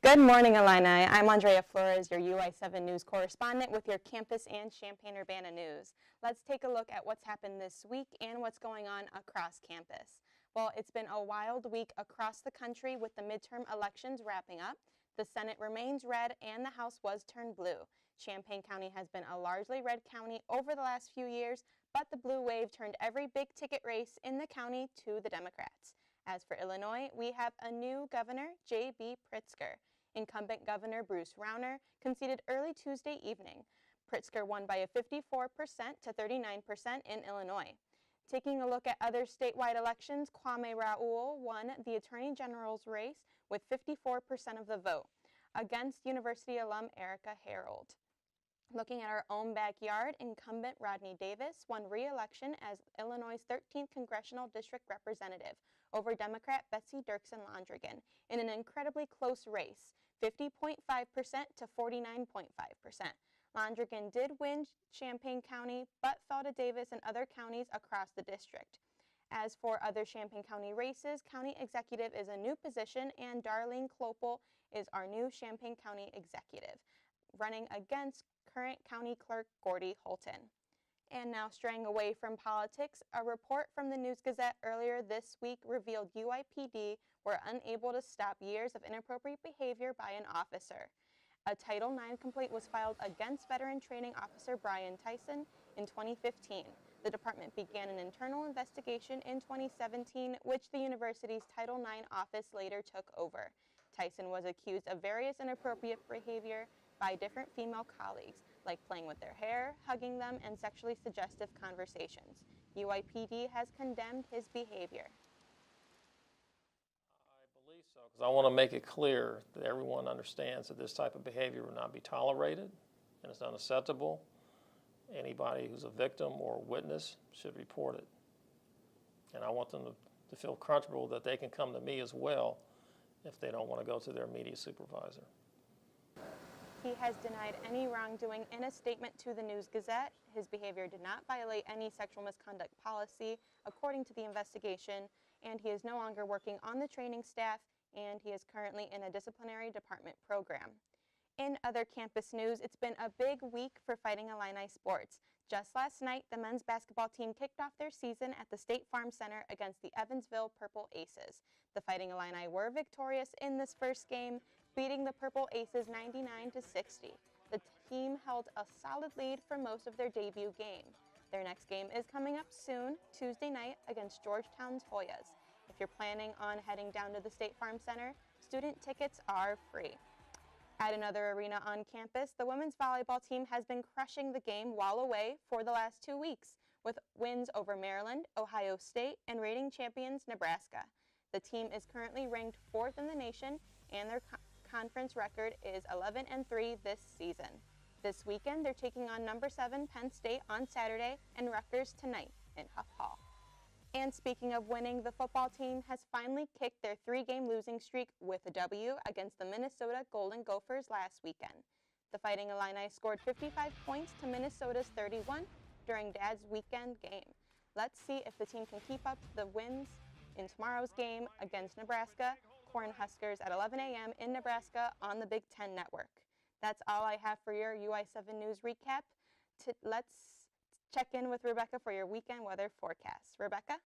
Good morning, Illini. I'm Andrea Flores, your UI7 news correspondent with your campus and Champaign-Urbana news. Let's take a look at what's happened this week and what's going on across campus. Well, it's been a wild week across the country with the midterm elections wrapping up. The Senate remains red and the House was turned blue. Champaign County has been a largely red county over the last few years, but the blue wave turned every big-ticket race in the county to the Democrats. As for Illinois, we have a new governor, J.B. Pritzker. Incumbent Governor Bruce Rauner conceded early Tuesday evening. Pritzker won by a 54% to 39% in Illinois. Taking a look at other statewide elections, Kwame Raoul won the Attorney General's race with 54% of the vote against University alum Erica Harold. Looking at our own backyard, incumbent Rodney Davis won re-election as Illinois' 13th Congressional District Representative over Democrat Betsy Dirksen Londrigan in an incredibly close race, 50.5% to 49.5%. Londrigan did win Champaign County, but fell to Davis and other counties across the district. As for other Champaign County races, County Executive is a new position, and Darlene Klopel is our new Champaign County Executive, running against current County Clerk Gordy Holton. And now, straying away from politics, a report from the News Gazette earlier this week revealed UIPD were unable to stop years of inappropriate behavior by an officer. A Title IX complaint was filed against veteran training officer Brian Tyson in 2015. The department began an internal investigation in 2017, which the university's Title IX office later took over. Tyson was accused of various inappropriate behavior by different female colleagues, like playing with their hair, hugging them, and sexually suggestive conversations. UIPD has condemned his behavior. I believe so, because I want to make it clear that everyone understands that this type of behavior will not be tolerated and it's unacceptable. Anybody who's a victim or a witness should report it. And I want them to feel comfortable that they can come to me as well if they don't want to go to their immediate supervisor. He has denied any wrongdoing in a statement to the News Gazette. His behavior did not violate any sexual misconduct policy, according to the investigation, and he is no longer working on the training staff, and he is currently in a disciplinary department program. In other campus news, it's been a big week for Fighting Illini sports. Just last night, the men's basketball team kicked off their season at the State Farm Center against the Evansville Purple Aces. The Fighting Illini were victorious in this first game, beating the Purple Aces 99-60. The team held a solid lead for most of their debut game. Their next game is coming up soon, Tuesday night, against Georgetown's Hoyas. If you're planning on heading down to the State Farm Center, student tickets are free. At another arena on campus, the women's volleyball team has been crushing the game while away for the last 2 weeks, with wins over Maryland, Ohio State, and reigning champions Nebraska. The team is currently ranked 4th in the nation, and their conference record is 11-3 this season. This weekend, they're taking on number 7 Penn State on Saturday and Rutgers tonight in Huff Hall. And speaking of winning, the football team has finally kicked their 3-game losing streak with a W against the Minnesota Golden Gophers last weekend. The Fighting Illini scored 55 points to Minnesota's 31 during Dad's weekend game. Let's see if the team can keep up the wins in tomorrow's game against Nebraska Cornhuskers at 11 a.m. in Nebraska on the Big Ten Network. That's all I have for your UI7 News recap. Let's check in with Rebecca for your weekend weather forecast. Rebecca?